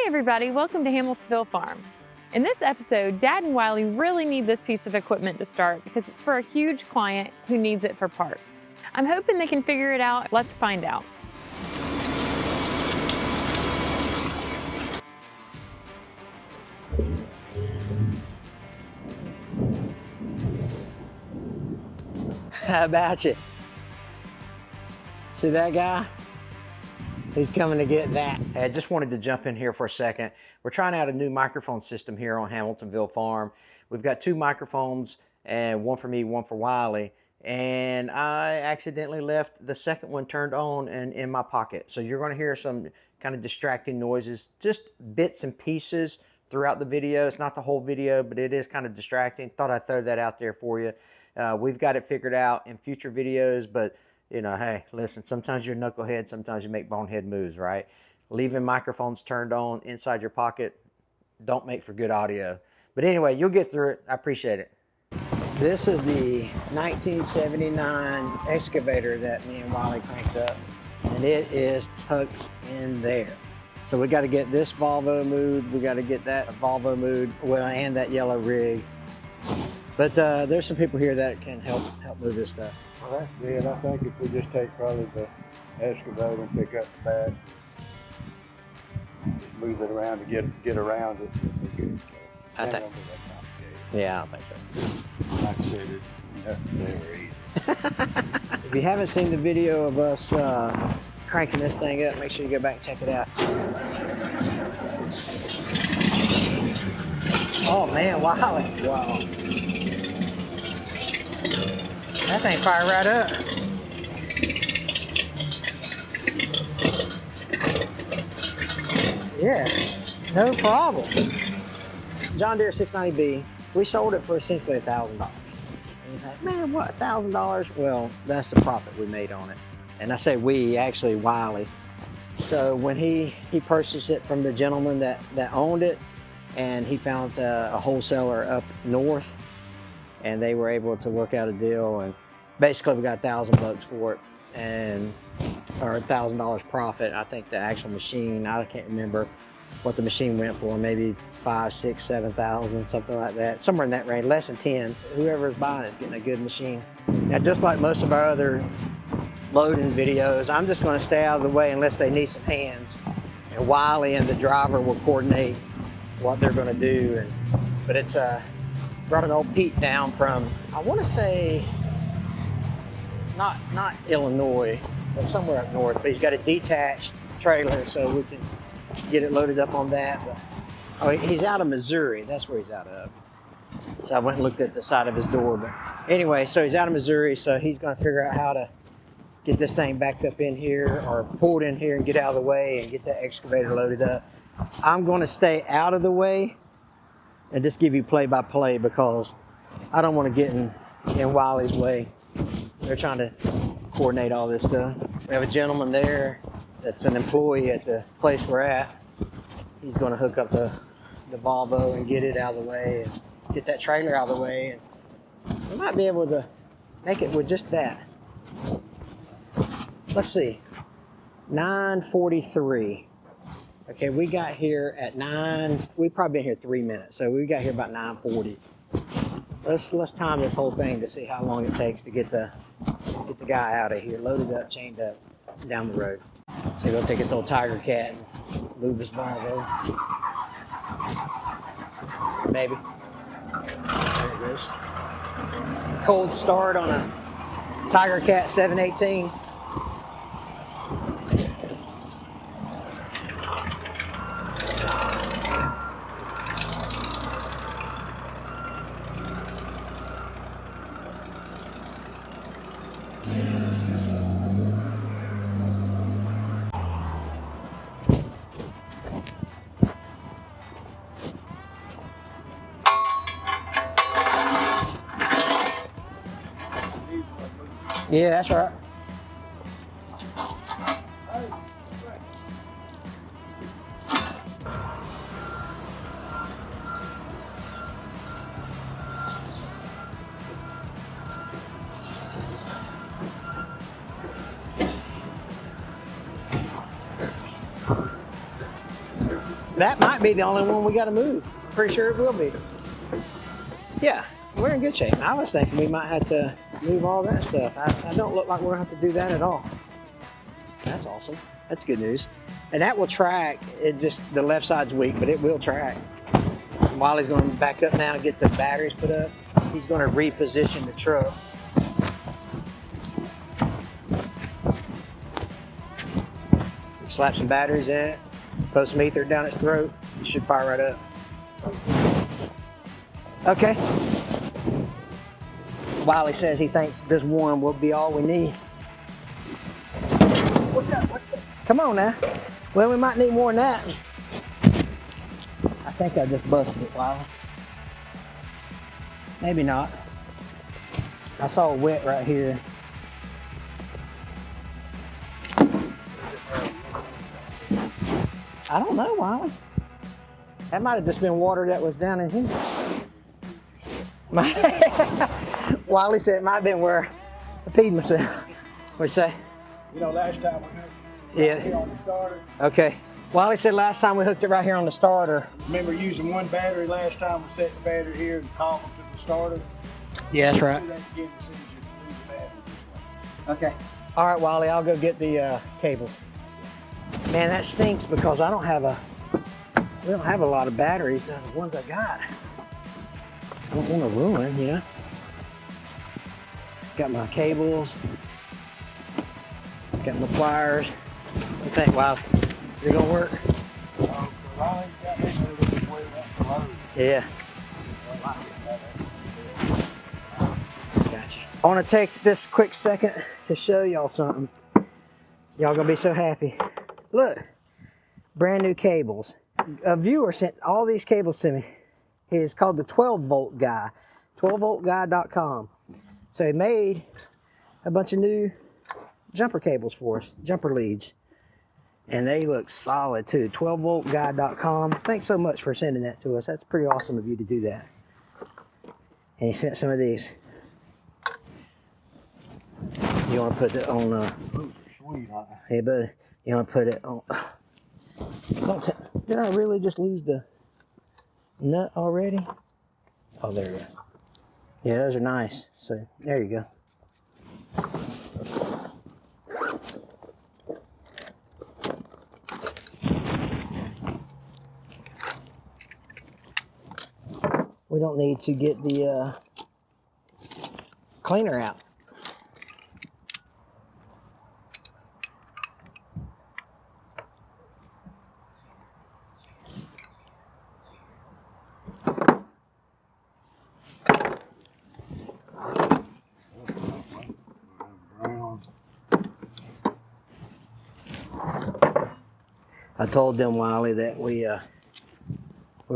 everybody, welcome to Hamiltonville Farm. In this episode, Dad and Wiley really need this piece of equipment to start because it's for a huge client who needs it for parts. I'm hoping they can figure it out. Let's find out. How about you? See that guy? He's coming to get that. I just wanted to jump in here for a second. We're trying out a new microphone system here on Hamiltonville Farm. We've got two microphones, and one for me, one for Wiley. And I accidentally left the second one turned on and in my pocket. So you're gonna hear some kind of distracting noises, just bits and pieces throughout the video. It's not the whole video, but it is kind of distracting. Thought I'd throw that out there for you. We've got it figured out in future videos, but you know, hey, listen, sometimes you're knucklehead, sometimes you make bonehead moves, right? Leaving microphones turned on inside your pocket don't make for good audio. But anyway, you'll get through it. I appreciate it. This is the 1979 excavator that me and Wiley cranked up, and it is tucked in there. So we got to get this Volvo moved, we got to get that Volvo moved, well, and that yellow rig. But there's some people here that can help move this stuff. Well, that's good. I think if we just take probably the excavator and pick up the bag, just move it around to get around it. I think. Yeah, I think so. Like I said, that's very easy. If you haven't seen the video of us cranking this thing up, make sure you go back and check it out. Oh man, Wiley. Wow. That thing fired right up. Yeah, no problem. John Deere 690B, we sold it for essentially $1,000. And you think, man, what, $1,000? Well, that's the profit we made on it. And I say we, actually Wiley. So when he purchased it from the gentleman that owned it, and he found a wholesaler up north, and they were able to work out a deal, and basically we got $1,000 for it, and or $1,000 profit. I think the actual machine, I can't remember what the machine went for, maybe 5, 6, 7,000, something like that, somewhere in that range, less than 10. Whoever's buying it's getting a good machine. Now, just like most of our other loading videos, I'm just going to stay out of the way unless they need some hands, and Wiley and the driver will coordinate what they're going to do. But it's brought an old Pete down from, I want to say, not Illinois, but somewhere up north. But he's got a detached trailer, so we can get it loaded up on that. But, oh, he's out of Missouri. That's where he's out of. So I went and looked at the side of his door. But anyway, so he's out of Missouri, so he's going to figure out how to get this thing backed up in here or pulled in here and get out of the way and get that excavator loaded up. I'm going to stay out of the way and just give you play-by-play because I don't want to get in Wiley's way. They're trying to coordinate all this stuff. We have a gentleman there that's an employee at the place we're at. He's going to hook up the Volvo and get it out of the way and get that trailer out of the way. And we might be able to make it with just that. Let's see, 9:43. Okay, we got here at 9. We've probably been here 3 minutes, so we got here about 9:40. Let's time this whole thing to see how long it takes to get the guy out of here, loaded up, chained up, down the road. So go take this old Tiger Cat and move this Volvo. Maybe. There it goes. Cold start on a Tiger Cat 718. Yeah, that's right. That might be the only one we got to move. Pretty sure it will be. Yeah, we're in good shape. I was thinking we might have to move all that stuff. I don't look like we're going to have to do that at all. That's awesome. That's good news. And that will track. It just, the left side's weak, but it will track. Wiley's going to back up now and get the batteries put up. He's going to reposition the truck. Slap some batteries in it, put some ether down its throat, it should fire right up. Okay. Wiley says he thinks this one will be all we need. Come on now. Well, we might need more than that. I think I just busted it, Wiley. Maybe not. I saw it wet right here. I don't know, Wiley. That might have just been water that was down in here. Wiley said it might have been where I peed myself. What'd you say? You know, last time we hooked Yeah. here on the starter. Okay. Wiley said last time we hooked it right here on the starter. Remember using one battery last time? We set the battery here and cobbled to the starter. Yeah, that's right. Do that again as soon as you leave the battery this way. Okay. All right, Wiley, I'll go get the cables. Man, that stinks because we don't have a lot of batteries out of the ones I got. I don't want to ruin, you know. Got my cables. Got my pliers. What do you think, Wiley? Is it gonna work? Riley got me there with the way that load. Yeah. Gotcha. I want to take this quick second to show y'all something. Y'all gonna be so happy. Look, brand new cables. A viewer sent all these cables to me. He is called the 12 volt guy, 12voltguy.com. So he made a bunch of new jumper cables for us, jumper leads. And they look solid too, 12voltguy.com. Thanks so much for sending that to us. That's pretty awesome of you to do that. And he sent some of these. You want to put it on, Those are sweet, aren't they? hey buddy, you want to put it on, did I really just lose the nut already? Oh, there you go. Yeah, those are nice. So there you go. We don't need to get the cleaner out. I told them, Wiley, that we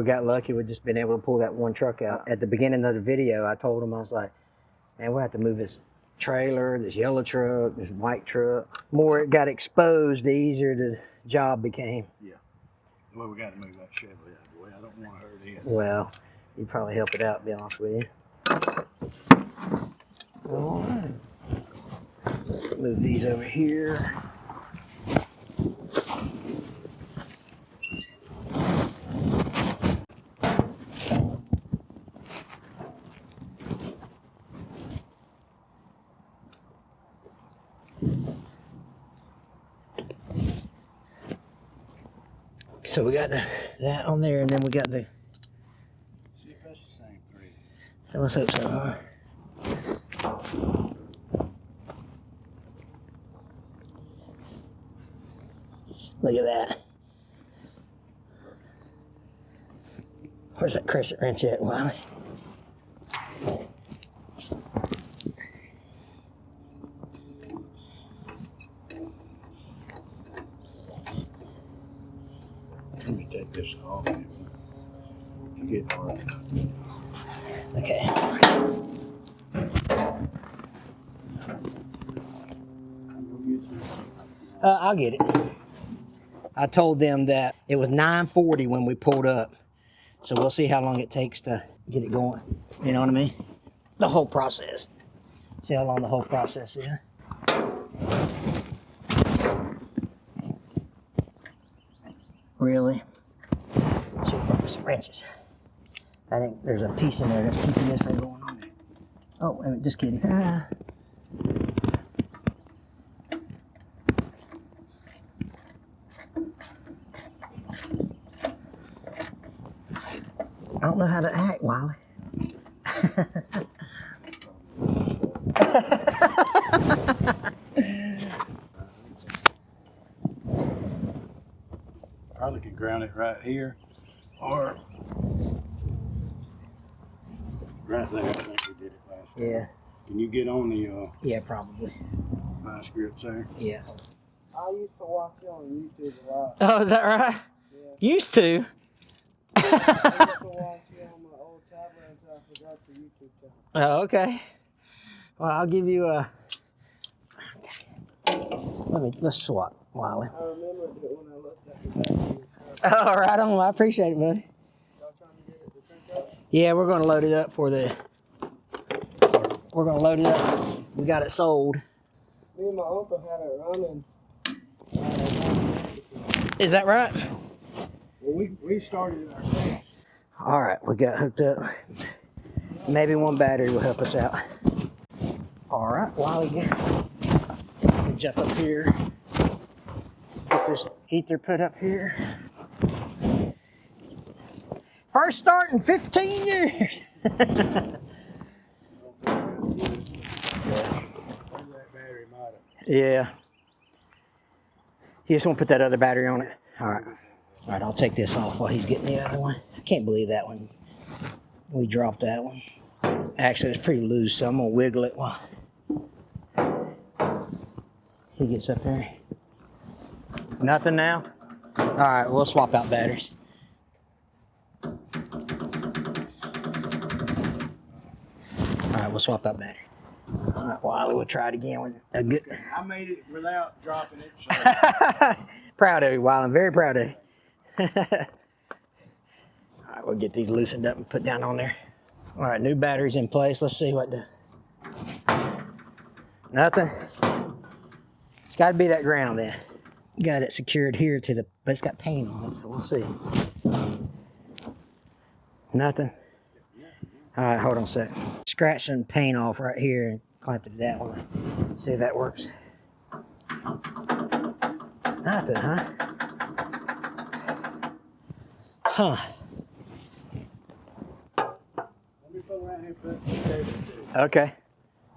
got lucky with just being able to pull that one truck out. At the beginning of the video, I told them, I was like, man, we'll have to move this trailer, this yellow truck, this white truck. The more it got exposed, the easier the job became. Yeah. Well, we got to move that Chevy out of the way. I don't want to hurt it. Well, you'd probably help it out, to be honest with you. All right. Move these over here. So we got that on there, and then we got the. See if that's the same thread. Let's hope so. Huh? Look at that. Where's that crescent wrench at, Wiley? Let me take this off. You get hard. Okay. I'll get it. I told them that it was 9:40 when we pulled up. So we'll see how long it takes to get it going. You know what I mean? The whole process. See how long the whole process is. Really? with some wrenches. I think there's a piece in there that's keeping this from going on there. Oh, wait a minute, just kidding. I don't know how to act, Wiley. Probably could ground it right here or right there. I think we did it last time. Yeah. Can you get on the Yeah, probably. vice grips there? Yeah. I used to watch you on YouTube a lot. Oh, is that right? Yeah. Used to. I used to watch you on my old tablet until I forgot the YouTube channel. Oh, okay. Well, I'll give you a. Let's swap, Wiley. I remember it when I looked at the battery. All right, I appreciate it, buddy. Y'all trying to get it to sync up? Yeah, we're going to load it up for the. We're going to load it up. We got it sold. Me and my uncle had it running. Is that right? Well, we started it ourselves. All right, we got hooked up. Maybe one battery will help us out. All right, Wiley, we jump up here. Get this ether put up here. First start in 15 years. Yeah. You just want to put that other battery on it? All right. All right, I'll take this off while he's getting the other one. I can't believe that one. We dropped that one. Actually, it's pretty loose, so I'm going to wiggle it while he gets up there. Nothing now? All right, we'll swap out batteries. All right, we'll swap out battery. All right, Wiley, we'll try it again with a good. I made it without dropping it. So. Proud of you, Wiley. I'm very proud of you. All right, we'll get these loosened up and put down on there. All right, new batteries in place. Let's see what the. Nothing. It's got to be that ground then. Got it secured here to the, but it's got paint on it, so we'll see. Nothing. All right, hold on a sec. Scratch some paint off right here and clamp it to that one. See if that works. Nothing, huh? Huh. Let me put around here and put the cable too. Okay.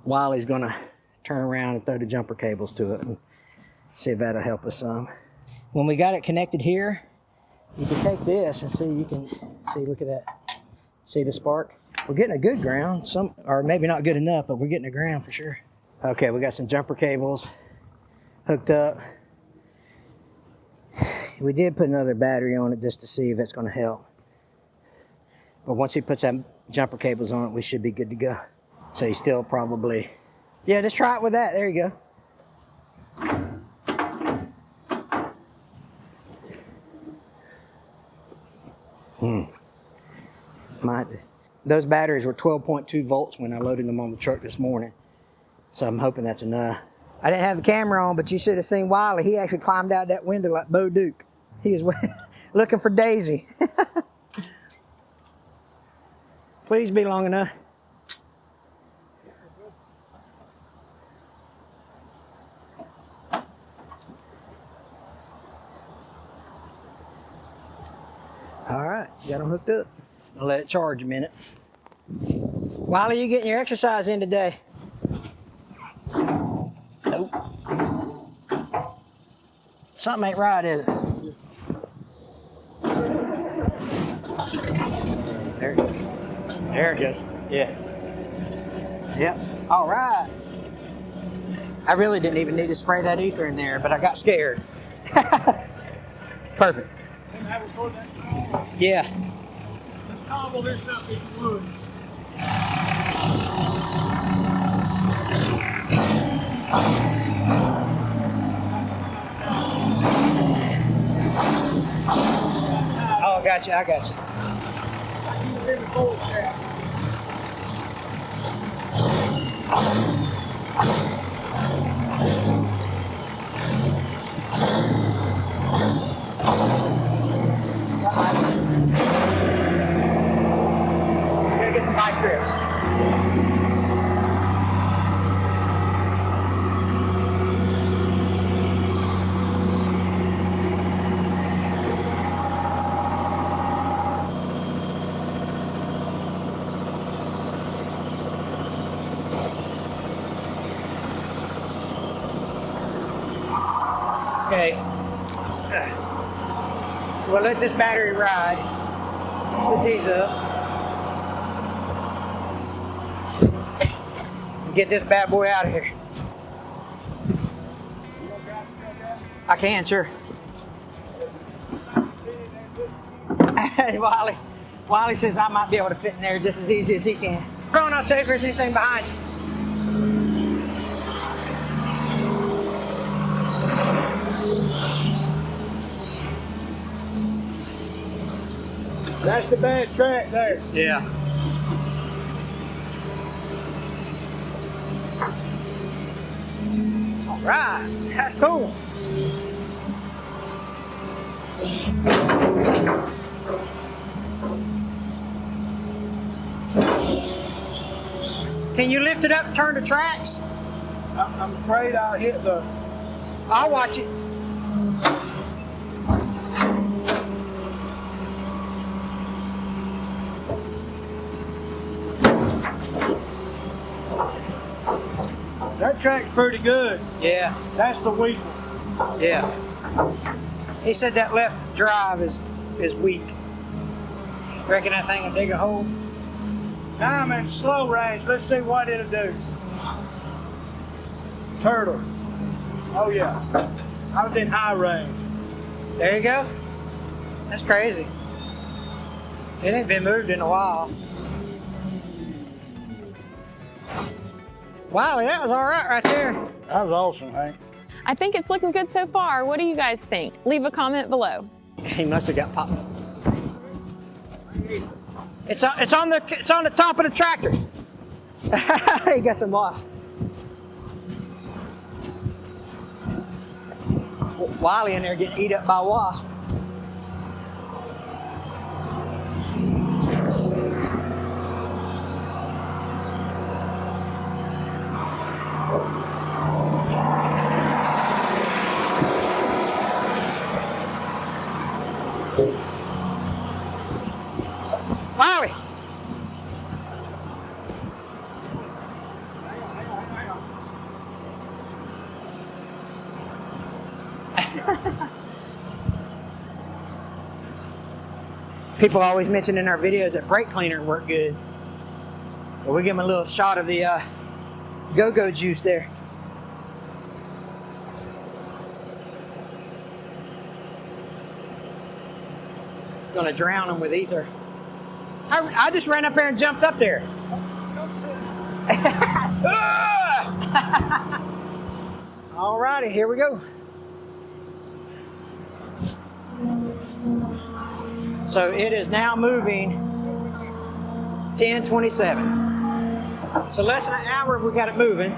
Wiley's gonna turn around and throw the jumper cables to it and see if that'll help us some. When we got it connected here, you can take this and see, you can see, look at that. See the spark? We're getting a good ground, some, or maybe not good enough, but we're getting a ground for sure. Okay, we got some jumper cables hooked up. We did put another battery on it just to see if it's gonna help. But once he puts that jumper cables on it, we should be good to go. So he's still probably, yeah, just try it with that, there you go. Those batteries were 12.2 volts when I loaded them on the truck this morning. So I'm hoping that's enough. I didn't have the camera on, but you should have seen Wiley. He actually climbed out that window like Bo Duke. He was looking for Daisy. Please be long enough. All right, got them hooked up. I'll let it charge a minute. Wiley, you getting your exercise in today? Nope. Something ain't right, is it? There it goes. Yeah. Yep. All right. I really didn't even need to spray that ether in there, but I got scared. Perfect. Yeah. Let's cobble this up in wood. Oh, I got you. I got you. get some vice grips. Okay. We'll let this battery ride. Put these up. Get this bad boy out of here. I can, sure. Hey, Wiley. Wiley says I might be able to fit in there just as easy as he can. Go on, I'll tell you if there's anything behind you. That's the bad track there. Yeah. All right, that's cool. Can you lift it up and turn the tracks? I'm afraid I'll hit the... I'll watch it. That track's pretty good. Yeah, That's the weak one. yeah. He said that left drive is weak. Reckon that thing will dig a hole? Now I'm in slow range. Let's see what it'll do. Turtle. Oh yeah. I was in high range. There you go. That's crazy. It ain't been moved in a while. Wiley, that was all right there. That was awesome, Hank. I think it's looking good so far. What do you guys think? Leave a comment below. He must have got popped. It's on the top of the tractor. He got some moss. Wiley in there getting eat up by wasps. Wiley! People always mention in our videos that brake cleaner work good. But we give them a little shot of the go-go juice there. Gonna drown them with ether. I just ran up there and jumped up there. All righty, here we go. So it is now moving 10:27. So less than an hour we got it moving.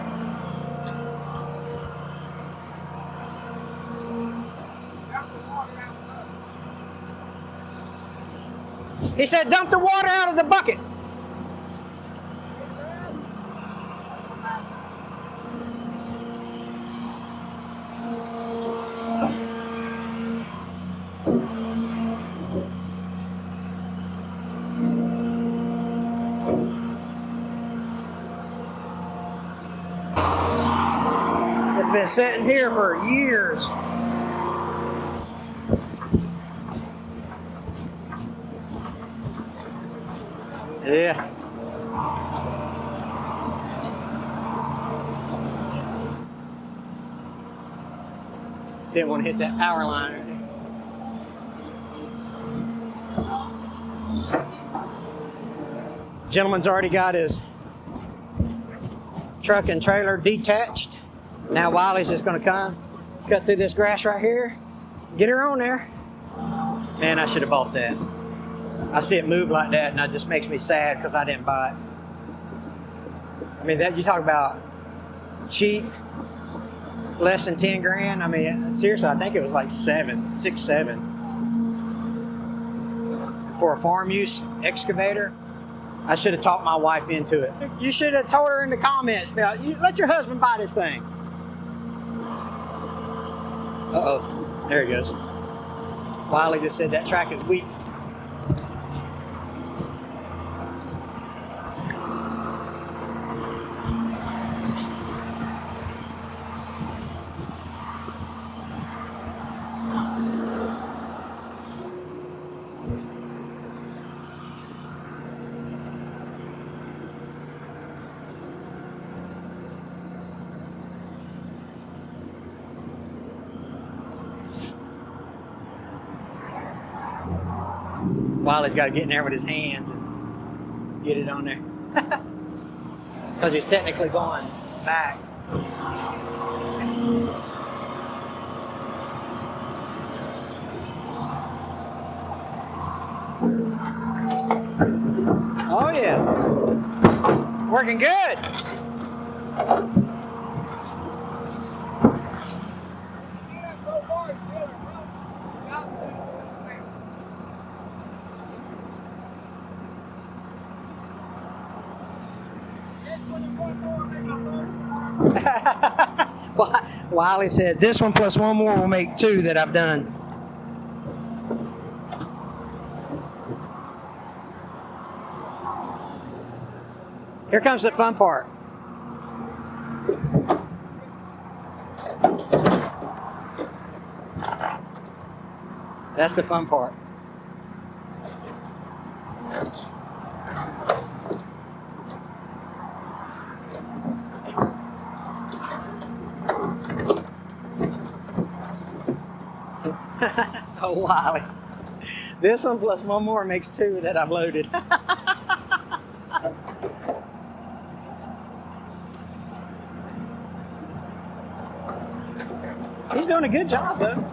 He said, dump the water out of the bucket. It's been sitting here for years. Yeah. Didn't want to hit that power line. Gentleman's already got his truck and trailer detached. Now Wiley's just going to come, cut through this grass right here, get her on there. Man, I should have bought that. I see it move like that, and that just makes me sad because I didn't buy it. I mean, that you talk about cheap, less than 10 grand. I mean, seriously, I think it was like 6, 7 for a farm use excavator. I should have talked my wife into it. You should have told her in the comments, you let your husband buy this thing. Uh-oh, there he goes. Wiley just said that track is weak. Wiley's got to get in there with his hands and get it on there. Because he's technically going back. Oh yeah. Working good. Wiley said, this one plus one more will make two that I've done. Here comes the fun part. That's the fun part. Oh, Wiley. This one plus one more makes two that I've loaded. He's doing a good job, though.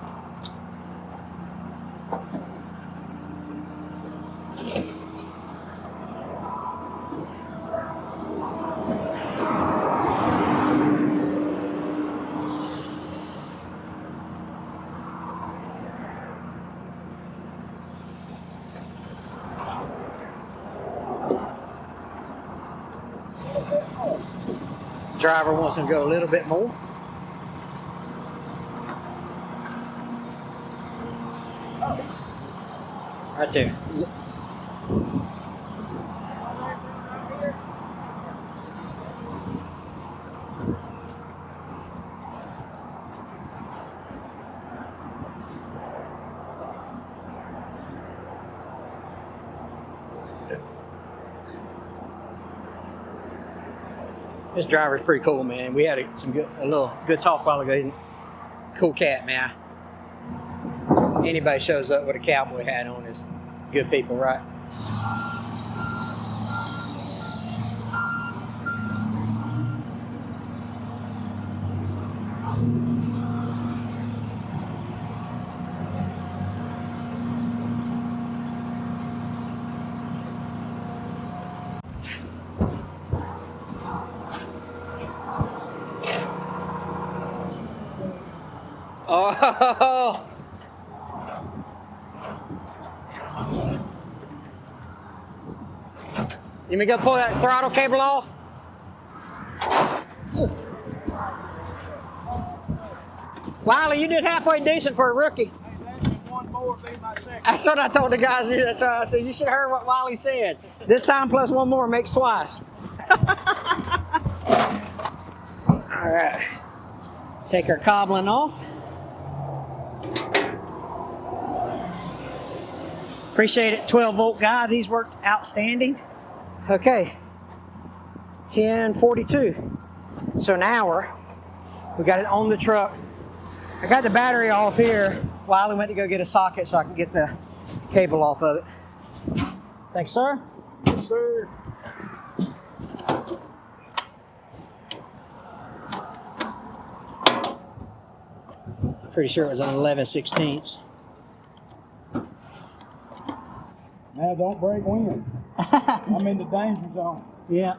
Driver wants him to go a little bit more. Right there. This driver's pretty cool, man. We had a little good talk while ago. Cool cat, man. Anybody shows up with a cowboy hat on is good people, right? Oh! You want me to go pull that throttle cable off? Wiley, you did halfway decent for a rookie. That's what I told the guys. That's what I said. You should have heard what Wiley said. This time plus one more makes twice. All right. Take our cobbling off. Appreciate it, 12-volt guy. These worked outstanding. Okay, 10:42. So now we got it on the truck. I got the battery off here. Wiley went to go get a socket so I can get the cable off of it. Thanks, sir. Yes, sir. Pretty sure it was an 11/16. Now don't break wind. I'm in the danger zone. Yeah.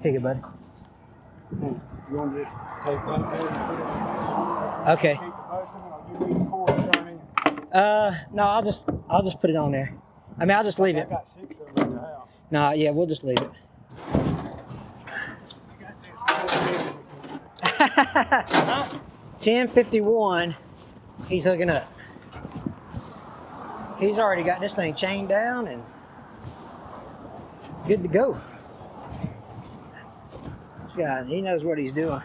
Here you go, buddy. You want to just take that there and put it on? Okay. Keep the motion, or you need a cord to turn in? No, I'll just put it on there. I mean, I'll just leave I it. got 6 of them in the house. No, yeah, we'll just leave it. 10:51. He's hooking up. He's already got this thing chained down and good to go. This guy, he knows what he's doing.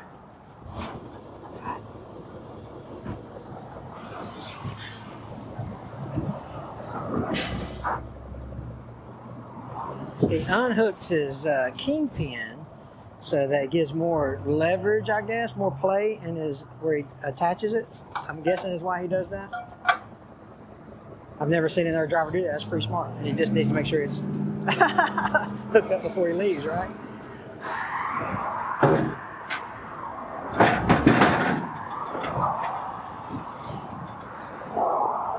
He unhooks his kingpin so that it gives more leverage, I guess, more play in his where he attaches it. I'm guessing is why he does that. I've never seen another driver do that. That's pretty smart. And he just needs to make sure it's hooked up before he leaves, right?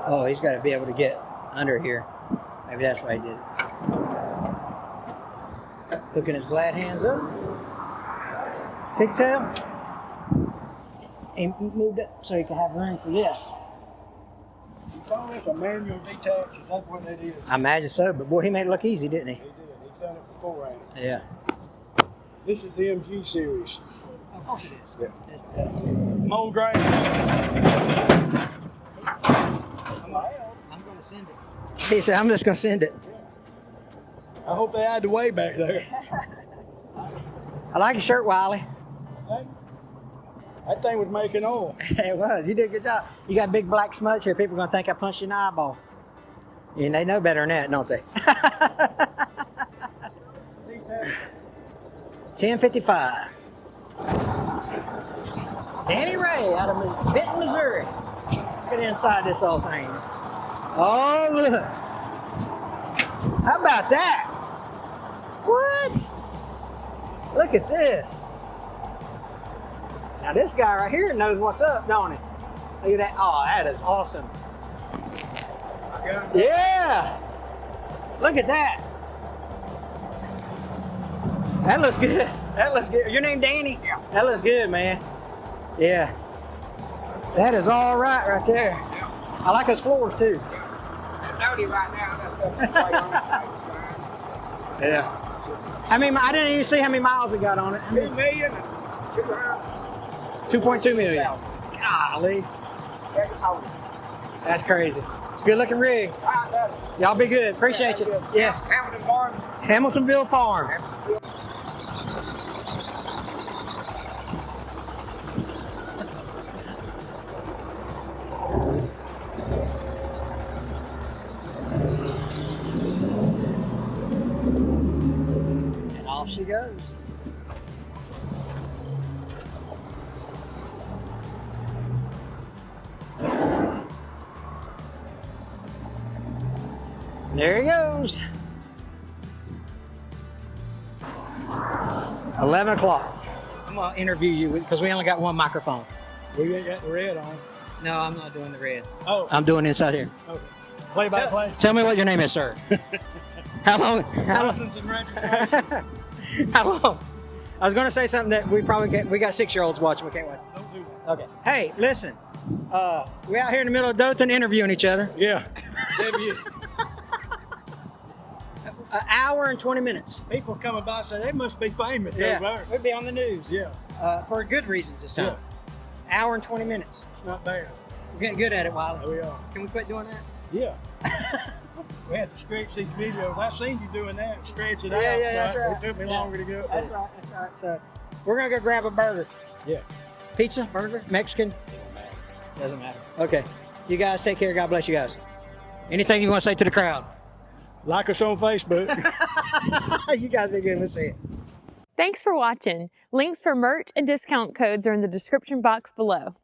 Oh, he's got to be able to get under here. Maybe that's why he did it. Hooking his glad hands up. Pigtail. He moved it so he could have room for this. You call this a manual detach? Is that what that is? I imagine so, but boy, he made it look easy, didn't he? He did. He's done it beforehand. Yeah. This is the MG series. Of course it is. Yeah. It's, Mold grain. I'm going to send it. He said, I'm just going to send it. I hope they had the way back there. I like your shirt, Wiley. Hey, that thing was making oil. It was. You did a good job. You got big black smudge here. People are going to think I punched you in the eyeball. And they know better than that, don't they? 10:55. Danny Ray out of Benton, Missouri. Get inside this old thing. Oh, look. How about that? What? Look at this. Now this guy right here knows what's up, don't he? Look at that. Oh, that is awesome. Yeah. Look at that. That looks good. That looks good. Your name Danny? Yeah. That looks good, man. Yeah. That is all right there. Yeah. I like those floors too. It's dirty right now. Yeah. I mean, I didn't even see how many miles it got on it. 2 million and 2.2 million. Golly. That's crazy. It's a good looking rig. Y'all be good. Appreciate you. Yeah. Hamilton Farms. Hamiltonville Farm. And off she goes. There he goes. 11 o'clock. I'm going to interview you because we only got one microphone. We ain't got the red on. No, I'm not doing the red. Oh. I'm doing inside here. Okay. Play by play. Tell me what your name is, sir. How long? License and registration. How long? I was going to say something that we got 6-year-olds watching. We can't watch. Don't do that. Okay. Hey, listen. We're out here in the middle of Dothan interviewing each other. Yeah. An hour and 20 minutes. People coming by say they must be famous over there. We'd be on the news. Yeah. For good reasons this time. Hour and 20 minutes. It's not bad. We're getting good at it, Wiley. There we are. Can we quit doing that? Yeah. We had to stretch these videos. I seen you doing that. Stretch it out. Yeah, So that's right. It took me longer to go. That's right. That's right. So we're gonna go grab a burger. Yeah. Pizza, burger, Mexican. Doesn't matter. Okay. You guys take care. God bless you guys. Anything you want to say to the crowd? Like us on Facebook. You guys be good. We'll see you. Thanks for watching. Links for merch and discount codes are in the description box below.